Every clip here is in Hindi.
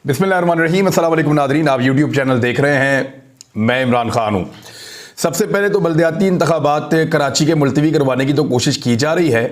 बिस्मिल्लाहिर्रहमानिर्रहीम। अस्सलाम वालेकुम नादरीन, आप यूट्यूब चैनल देख रहे हैं। मैं इमरान खान हूँ। सबसे पहले तो बल्दियाती इंतखाबात कराची के मुलतवी करवाने की तो कोशिश की जा रही है,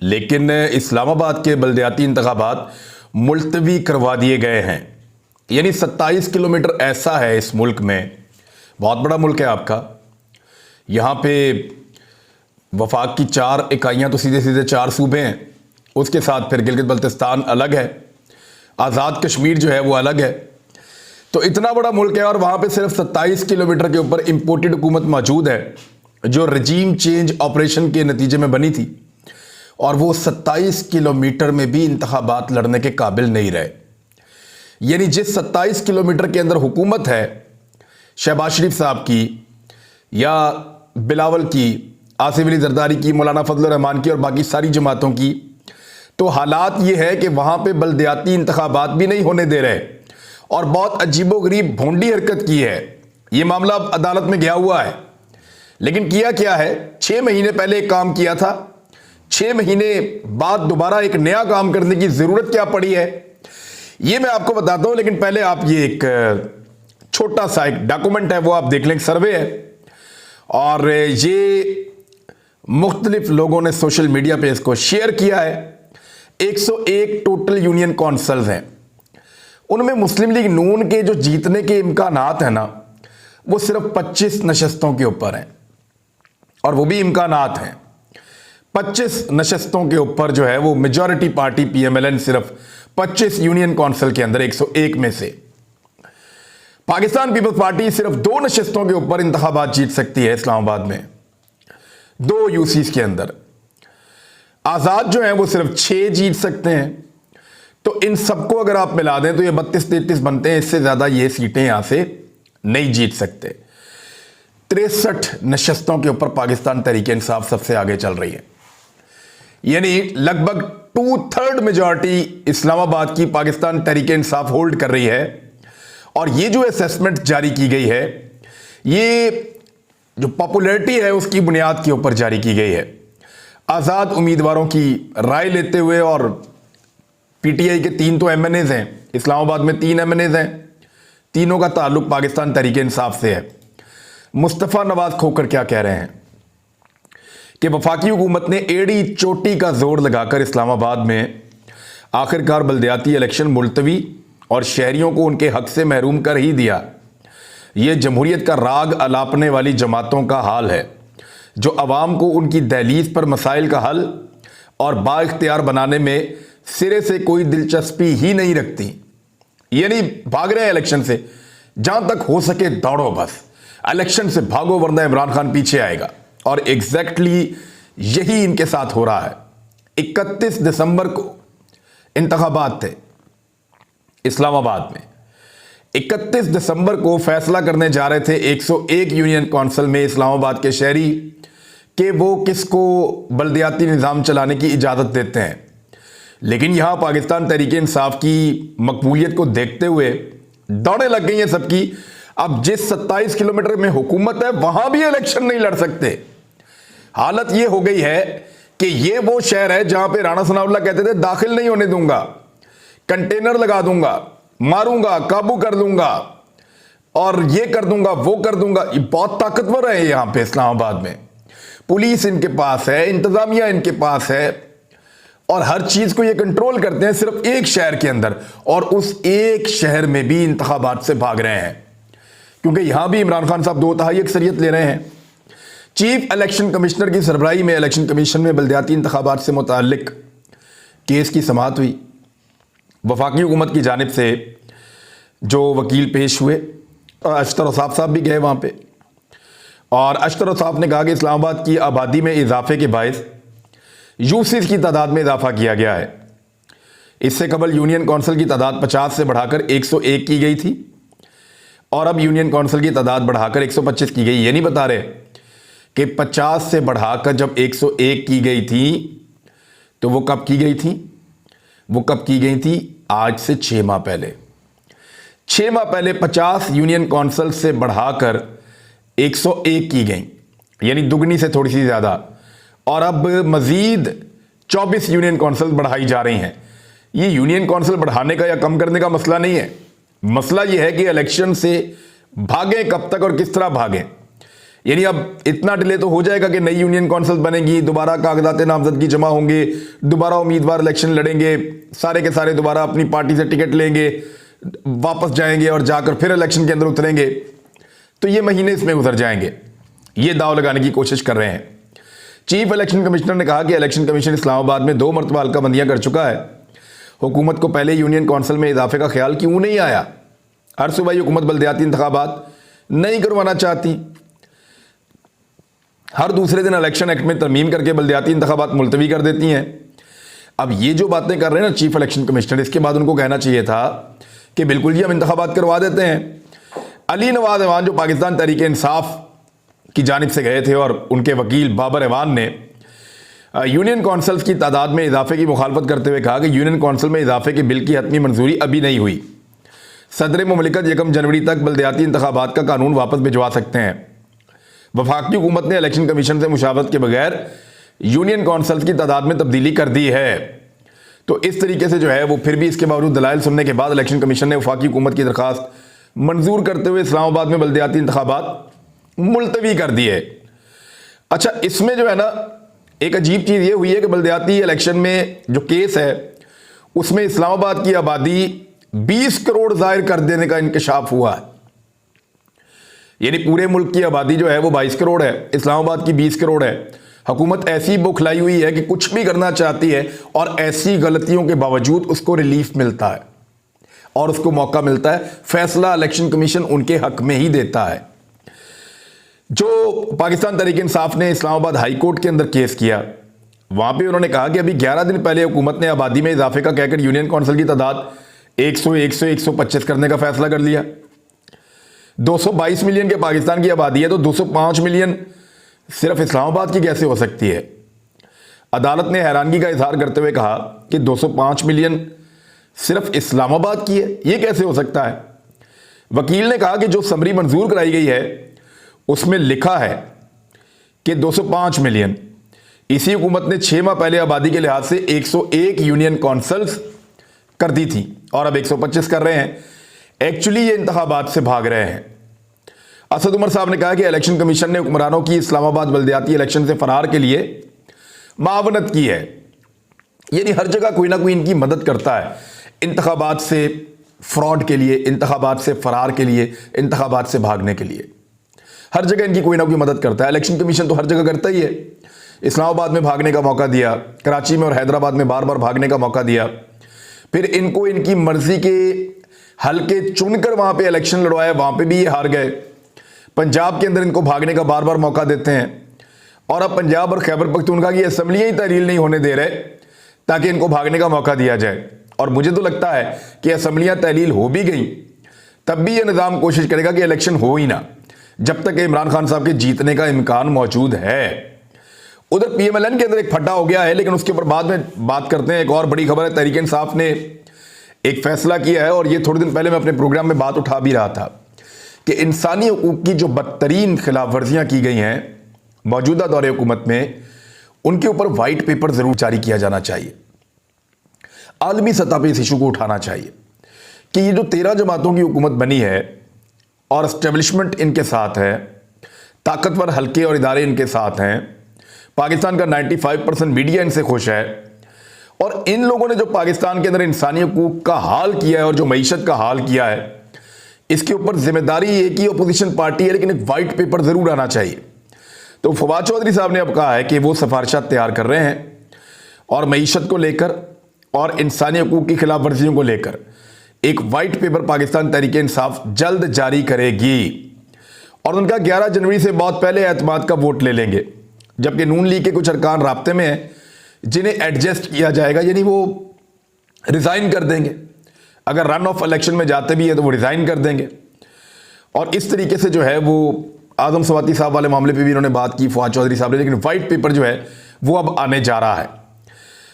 लेकिन इस्लामाबाद के बल्दियाती इंतखाबात मुलतवी करवा दिए गए हैं। यानी 27 किलोमीटर ऐसा है इस मुल्क में, बहुत बड़ा मुल्क है आपका। यहाँ पे वफाक की 4 इकाइयाँ तो सीधे सीधे 4 सूबे हैं, उसके साथ फिर गिलगित बल्तिस्तान अलग है, आज़ाद कश्मीर जो है वो अलग है। तो इतना बड़ा मुल्क है और वहाँ पे सिर्फ 27 किलोमीटर के ऊपर इंपोर्टेड हुकूमत मौजूद है जो रजीम चेंज ऑपरेशन के नतीजे में बनी थी, और वो 27 किलोमीटर में भी इंतखाबात लड़ने के काबिल नहीं रहे। यानी जिस 27 किलोमीटर के अंदर हुकूमत है शहबाज शरीफ साहब की या बिलावल की, आसिफ अली जरदारी की, मौलाना फजल रहमान की और बाकी सारी जमातों की, तो हालात ये है कि वहाँ पे बल्दियाती इंतखाबात भी नहीं होने दे रहे। और बहुत अजीबोगरीब भोंडी हरकत की है। ये मामला अब अदालत में गया हुआ है, लेकिन किया क्या है, 6 महीने पहले एक काम किया था, 6 महीने बाद दोबारा एक नया काम करने की ज़रूरत क्या पड़ी है, ये मैं आपको बताता हूँ। लेकिन पहले आप ये एक छोटा सा एक डॉक्यूमेंट है वो आप देख लें, एक सर्वे है, और ये मुख्तलिफ लोगों ने सोशल मीडिया पे इसको शेयर किया है। 101 टोटल यूनियन कौंसल्स हैं, उनमें मुस्लिम लीग नून के जो जीतने के इम्कानात हैं ना, वो सिर्फ 25 नशस्तों के ऊपर हैं, और वो भी इम्कानात हैं। 25 नशस्तों के ऊपर जो है वो मेजॉरिटी पार्टी PMLN सिर्फ 25 यूनियन कौंसिल के अंदर 101 में से। पाकिस्तान पीपल्स पार्टी सिर्फ 2 नशस्तों के ऊपर इंतखाबात जीत सकती है इस्लामाबाद में, 2 यूसीस के अंदर। आज़ाद जो है वो सिर्फ 6 जीत सकते हैं। तो इन सबको अगर आप मिला दें तो ये 32-33 बनते हैं, इससे ज़्यादा ये सीटें यहां से नहीं जीत सकते। 63 नशस्तों के ऊपर पाकिस्तान तहरीक इंसाफ सबसे आगे चल रही है। यानी लगभग 2/3 मेजॉरिटी इस्लामाबाद की पाकिस्तान तहरीक इंसाफ होल्ड कर रही है। और ये जो असेसमेंट जारी की गई है, ये जो पॉपुलैरिटी है उसकी बुनियाद के ऊपर जारी की गई है, आज़ाद उम्मीदवारों की राय लेते हुए। और PTI के 3 तो MNAs हैं इस्लामाबाद में, 3 MNAs हैं, तीनों का ताल्लुक पाकिस्तान तहरीक इंसाफ से है। मुस्तफ़ा नवाज खोकर क्या कह रहे हैं कि वफाकी हुकूमत ने एड़ी चोटी का जोर लगाकर इस्लामाबाद में आखिरकार बल्दियाती इलेक्शन मुलतवी और शहरियों को उनके हक से महरूम कर ही दिया। यह जमहूरियत का राग अलापने वाली जमातों का हाल है जो अवाम को उनकी दहलीज पर मसाइल का हल और बाइख्तियार बनाने में सिरे से कोई दिलचस्पी ही नहीं रखती। यानी भाग रहे हैं इलेक्शन से, जहां तक हो सके दौड़ो, बस इलेक्शन से भागो वरना इमरान खान पीछे आएगा। और एग्जैक्टली यही इनके साथ हो रहा है। 31 दिसंबर को इंतखाबात थे इस्लामाबाद में। 31 दिसंबर को फैसला करने जा रहे थे 101 यूनियन कौंसिल में इस्लामाबाद के शहरी कि वो किसको बल्दियाती निज़ाम चलाने की इजाज़त देते हैं। लेकिन यहां पाकिस्तान तहरीक इंसाफ की मकबूलियत को देखते हुए दौड़े लग गई हैं सबकी। अब जिस 27 किलोमीटर में हुकूमत है वहां भी इलेक्शन नहीं लड़ सकते। हालत यह हो गई है कि ये वो शहर है जहां पे राणा सनाउल्लाह कहते थे दाखिल नहीं होने दूंगा, कंटेनर लगा दूंगा, मारूंगा, काबू कर लूंगा, और ये कर दूंगा, वो कर दूंगा। ये बहुत ताकतवर है यहां पे इस्लामाबाद में। पुलिस इनके पास है, इंतजामिया इनके पास है, और हर चीज को ये कंट्रोल करते हैं सिर्फ एक शहर के अंदर। और उस एक शहर में भी इंतखाबात से भाग रहे हैं, क्योंकि यहां भी इमरान खान साहब 2/3 अक्सरियत ले रहे हैं। चीफ इलेक्शन कमिश्नर की सरबराही में इलेक्शन कमीशन में बल्दियाती इंतखाबात से मुताल्लिक केस की समाअत हुई। वफाकी हुकूमत की जानिब से जो वकील पेश हुए, अशतर औसाफ साहब भी गए वहाँ पे, और अशतर औसाफ ने कहा कि इस्लामाबाद की आबादी में इजाफे के बायस यूसीस की तादाद में इजाफा किया गया है। इससे कबल यूनियन कौंसिल की तादाद 50 से बढ़ाकर 101 की गई थी, और अब यूनियन कौंसिल की तादाद बढ़ाकर 125 की गई। ये नहीं बता रहे कि 50 से बढ़ाकर जब 101 की गई थी तो वो कब की गई थी, वो कब की गई थी, आज से 6 माह पहले। 6 माह पहले 50 यूनियन कौंसिल से बढ़ाकर 101 की गई, यानी दुगनी से थोड़ी सी ज़्यादा। और अब मज़ीद 24 यूनियन कौंसिल बढ़ाई जा रही हैं। ये यूनियन कौंसिल बढ़ाने का या कम करने का मसला नहीं है, मसला यह है कि इलेक्शन से भागें कब तक और किस तरह भागें। यानी अब इतना डिले तो हो जाएगा कि नई यूनियन काउंसिल बनेगी, दोबारा कागजात नामजदगी जमा होंगे, दोबारा उम्मीदवार इलेक्शन लड़ेंगे, सारे के सारे दोबारा अपनी पार्टी से टिकट लेंगे, वापस जाएंगे और जाकर फिर इलेक्शन के अंदर उतरेंगे। तो ये महीने इसमें गुजर जाएंगे। ये दाव लगाने की कोशिश कर रहे हैं। चीफ इलेक्शन कमिश्नर ने कहा कि इलेक्शन कमीशन इस्लामाबाद में 2 मरतबा हल्काबंदियां कर चुका है। हुकूमत को पहले यूनियन काउंसिल में इजाफे का ख्याल क्यों नहीं आया? हर सूबाई हुकूमत बल्दियाती इंतखाबात नहीं करवाना चाहती, हर दूसरे दिन इलेक्शन एक्ट में तरमीम करके बल्दियाती इंतखाबात मुलतवी कर देती हैं। अब ये जो बातें कर रहे हैं ना चीफ इलेक्शन कमिश्नर, इसके बाद उनको कहना चाहिए था कि बिल्कुल जी हम इंतखाबात करवा देते हैं। अली नवाज अवान जो पाकिस्तान तहरीक इंसाफ की जानिब से गए थे और उनके वकील बाबर अवान ने यूनियन काउंसिल्स की तादाद में इजाफे की मुखालफत करते हुए कहा कि यूनियन काउंसिल में इजाफे के बिल की हतमी मंजूरी अभी नहीं हुई। सदर मुमलिकत 1 जनवरी तक बल्दियाती इंतखाबात का कानून वापस भिजवा सकते हैं। वफाकी हुकूमत ने इलेक्शन कमीशन से मुशावरत के बगैर यूनियन काउंसिल्स की तादाद में तब्दीली कर दी है। तो इस तरीके से जो है वो फिर भी इसके बावजूद दलाइल सुनने के बाद इलेक्शन कमीशन ने वफाकी हुकूमत की दरखास्त मंजूर करते हुए इस्लामाबाद में बल्दियाती इंतखाबात मुलतवी कर दिए। अच्छा, इसमें जो है ना एक अजीब चीज़ ये हुई है कि बल्दियाती इलेक्शन में जो केस है उसमें इस्लामाबाद की आबादी 20 करोड़ जाहिर कर देने का इंकशाफ हुआ है। यानी पूरे मुल्क की आबादी जो है वो 22 करोड़ है, इस्लामाबाद की 20 करोड़ है। हुकूमत ऐसी बौखलाई हुई है कि कुछ भी करना चाहती है और ऐसी गलतियों के बावजूद उसको रिलीफ मिलता है और उसको मौका मिलता है। फैसला इलेक्शन कमीशन उनके हक में ही देता है। जो पाकिस्तान तहरीक इंसाफ ने इस्लामाबाद हाई कोर्ट के अंदर केस किया, वहां पे उन्होंने कहा कि अभी 11 दिन पहले हुकूमत ने आबादी में इजाफे का कहकर यूनियन काउंसिल की तादाद 100, 125 करने का फैसला कर लिया। 222 मिलियन के पाकिस्तान की आबादी है तो 205 मिलियन सिर्फ इस्लामाबाद की कैसे हो सकती है? अदालत ने हैरानगी का इजहार करते हुए कहा कि 205 मिलियन सिर्फ इस्लामाबाद की है, यह कैसे हो सकता है? वकील ने कहा कि जो समरी मंजूर कराई गई है उसमें लिखा है कि 205 मिलियन। इसी हुकूमत ने 6 माह पहले आबादी के लिहाज से 101 यूनियन काउंसिल्स कर दी थी और अब 125 कर रहे हैं। एक्चुअली ये इंतखाबात से भाग रहे हैं। असद उमर साहब ने कहा कि इलेक्शन कमीशन ने हुक्मरानों की इस्लामाबाद बल्दियाती इलेक्शन से फरार के लिए मावनत की है। यानी हर जगह कोई ना कोई इनकी मदद करता है, इंतखाबात से फ्रॉड के लिए, इंतखाबात से फरार के लिए, इंतखाबात से भागने के लिए। हर जगह इनकी कोई ना कोई मदद करता है। इलेक्शन कमीशन तो हर जगह करता ही है। इस्लामाबाद में भागने का मौका दिया, कराची में और हैदराबाद में बार बार भागने का मौका दिया, फिर इनको इनकी मर्जी के हल्के चुनकर वहां पे इलेक्शन लड़वाया, वहां पे भी ये हार गए। पंजाब के अंदर इनको भागने का बार बार मौका देते हैं और अब पंजाब और खैबर पख्तूनख्वा की असम्बलियां ही तहरील नहीं होने दे रहे ताकि इनको भागने का मौका दिया जाए। और मुझे तो लगता है कि असम्बलियां तहलील हो भी गई तब भी ये निज़ाम कोशिश करेगा कि इलेक्शन हो ही ना, जब तक इमरान खान साहब के जीतने का इम्कान मौजूद है। उधर PMLN के अंदर एक फटा हो गया है, लेकिन उसके ऊपर बाद में बात करते हैं। एक और बड़ी खबर है, तहरीक इंसाफ ने एक फैसला किया है और ये थोड़े दिन पहले मैं अपने प्रोग्राम में बात उठा भी रहा था कि इंसानी हकूक की जो बदतरीन खिलाफ वर्जियां की गई हैं मौजूदा दौरे हुकूमत में, उनके ऊपर वाइट पेपर जरूर जारी किया जाना चाहिए। आलमी सतह पर इस इशू को उठाना चाहिए कि ये जो 13 जमातों की हुकूमत बनी है और एस्टेब्लिशमेंट इनके साथ है, ताकतवर हल्के और इदारे इनके साथ हैं, पाकिस्तान का 95% मीडिया इनसे खुश है, और इन लोगों ने जो पाकिस्तान के अंदर इंसानी हकूक का हाल किया है और जो मईशत का हाल किया है, इसके ऊपर जिम्मेदारी एक ही अपोजिशन पार्टी है, लेकिन एक वाइट पेपर जरूर आना चाहिए। तो फवाद चौधरी साहब ने अब कहा है कि वो सिफारिशात तैयार कर रहे हैं और मईशत को लेकर और इंसानी हकूक की खिलाफ वर्जियों को लेकर एक वाइट पेपर पाकिस्तान तहरीक इंसाफ जल्द जारी करेगी। और उनका 11 जनवरी से बहुत पहले एतमाद का वोट ले लेंगे, जबकि नून लीग के कुछ अरकान राब्ते में हैं जिन्हें एडजस्ट किया जाएगा, यानी वो रिजाइन कर देंगे। अगर रन ऑफ इलेक्शन में जाते भी है तो वो रिजाइन कर देंगे। और इस तरीके से जो है वो आजम सवाती साहब वाले मामले पे भी इन्होंने बात की, फवाद चौधरी साहब ने, लेकिन वाइट पेपर जो है वो अब आने जा रहा है।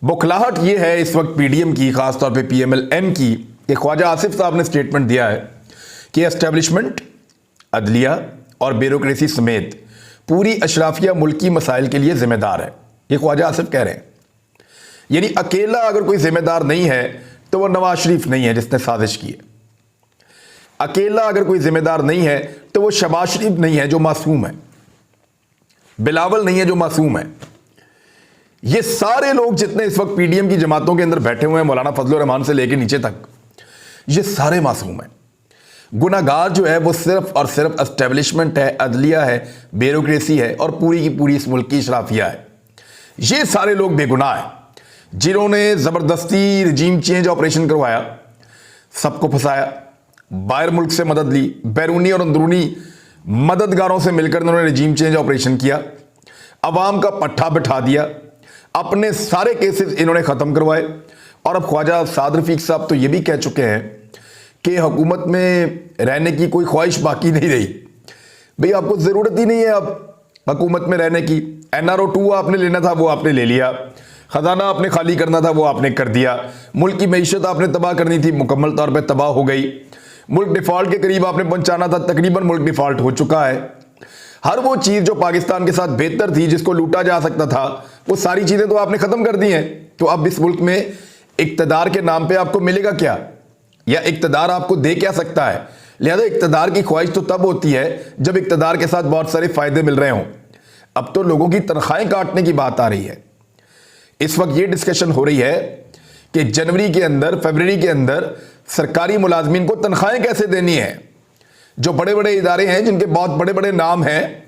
बौखलाहट ये है इस वक्त PDM की, खासतौर पर PMLN की, कि ख्वाजा आसिफ साहब ने स्टेटमेंट दिया है कि एस्टेब्लिशमेंट, अदलिया और ब्यूरोक्रेसी समेत पूरी अशराफिया मुल्की मसाइल के लिए जिम्मेदार है। ये ख्वाजा आसिफ कह रहे हैं। यानी अकेला अगर कोई जिम्मेदार नहीं है तो वो नवाज शरीफ नहीं है जिसने साजिश की है। अकेला अगर कोई जिम्मेदार नहीं है तो वो शहबाज शरीफ नहीं है जो मासूम है, बिलावल नहीं है जो मासूम है। ये सारे लोग जितने इस वक्त पीडीएम की जमातों के अंदर बैठे हुए हैं, मौलाना फजलुर रहमान से लेकर नीचे तक, ये सारे मासूम हैं। गुनाहगार जो है वो सिर्फ और सिर्फ एस्टेब्लिशमेंट है, अदलिया है, ब्यूरोक्रेसी है और पूरी की पूरी इस मुल्क की शराफिया है। ये सारे लोग बेगुनाह हैं जिन्होंने ज़बरदस्ती रजीम चेंज ऑपरेशन करवाया, सबको फंसाया, बाहर मुल्क से मदद ली, बैरूनी और अंदरूनी मददगारों से मिलकर उन्होंने रजीम चेंज ऑपरेशन किया, अवाम का पट्टा बिठा दिया, अपने सारे केसेस इन्होंने ख़त्म करवाए। और अब ख्वाजा साद रफीक साहब तो ये भी कह चुके हैं कि हुकूमत में रहने की कोई ख्वाहिश बाकी नहीं रही। भाई आपको ज़रूरत ही नहीं है अब हुकूमत में रहने की। NRO 2 आपने लेना था वो आपने ले लिया, ख़जाना आपने खाली करना था वो आपने कर दिया, मुल्क की मईशत आपने तबाह करनी थी, मुकम्मल तौर पर तबाह हो गई, मुल्क डिफ़ॉल्ट के करीब आपने पहुंचाना था, तकरीबन मुल्क डिफ़ॉल्ट हो चुका है। हर वो चीज़ जो पाकिस्तान के साथ बेहतर थी, जिसको लूटा जा सकता था, वो सारी चीज़ें तो आपने ख़त्म कर दी हैं। तो अब इस मुल्क में इक़्तिदार के नाम पे आपको मिलेगा क्या, या इक़्तिदार आपको दे क्या सकता है? लिहाजा इक़्तिदार की ख्वाहिश तो तब होती है जब इक़्तिदार के साथ बहुत सारे फ़ायदे मिल रहे हों। अब तो लोगों की तनख्वाहें काटने की बात आ रही है। इस वक्त ये डिस्कशन हो रही है कि जनवरी के अंदर, फरवरी के अंदर सरकारी मुलाजमीन को तनख्वाहें कैसे देनी है। जो बड़े बड़े इदारे हैं, जिनके बहुत बड़े बड़े नाम हैं,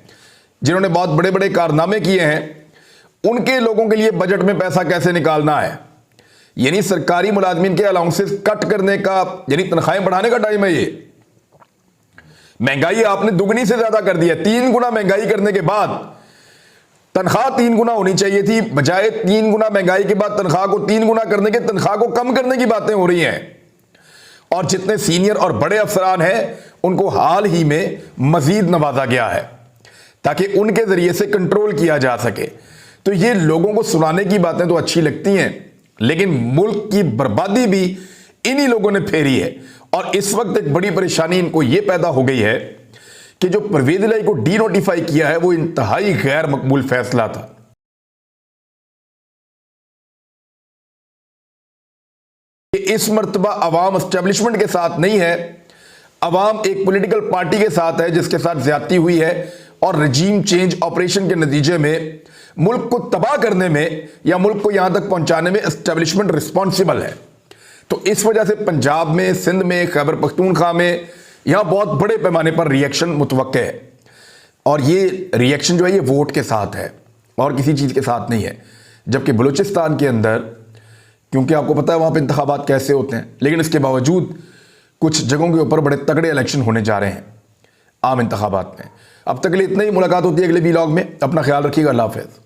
जिन्होंने बहुत बड़े बड़े कारनामे किए हैं, उनके लोगों के लिए बजट में पैसा कैसे निकालना है। यानी सरकारी मुलाजमीन के अलाउंसेस कट करने का, यानी तनख्वाहें बढ़ाने का टाइम है ये। महंगाई आपने दुगनी से ज्यादा कर दी है। 3 गुना महंगाई करने के बाद तनख्वाह 3 गुना होनी चाहिए थी, बजाय 3 गुना महंगाई के बाद तनख्वाह को 3 गुना करने के, तनख्वाह को कम करने की बातें हो रही हैं। और जितने सीनियर और बड़े अफसरान हैं उनको हाल ही में मजीद नवाजा गया है ताकि उनके जरिए से कंट्रोल किया जा सके। तो ये लोगों को सुनाने की बातें तो अच्छी लगती हैं, लेकिन मुल्क की बर्बादी भी इन्हीं लोगों ने फेरी है। और इस वक्त एक बड़ी परेशानी इनको यह पैदा हो गई है कि जो परवेज इलाही को डी नोटिफाई किया है वो इंतहाई गैर मकबूल फैसला था। इस मर्तबा अवाम एस्टेब्लिशमेंट के साथ नहीं है, अवाम एक पॉलिटिकल पार्टी के साथ है जिसके साथ ज्यादती हुई है और रजीम चेंज ऑपरेशन के नतीजे में मुल्क को तबाह करने में या मुल्क को यहां तक पहुंचाने में एस्टेब्लिशमेंट रिस्पॉन्सिबल है। तो इस वजह से पंजाब में, सिंध में, खैबर पख्तूनख्वा में यहां बहुत बड़े पैमाने पर रिएक्शन मुतवक्के है। और ये रिएक्शन जो है ये वोट के साथ है और किसी चीज़ के साथ नहीं है। जबकि बलूचिस्तान के अंदर, क्योंकि आपको पता है वहाँ पे इंतखाबात कैसे होते हैं, लेकिन इसके बावजूद कुछ जगहों के ऊपर बड़े तगड़े इलेक्शन होने जा रहे हैं आम इंतखाबात में। अब तक के लिए इतना ही। मुलाकात होती है अगले वीलॉग में। अपना ख्याल रखिएगा। अल्लाह हाफ़िज़।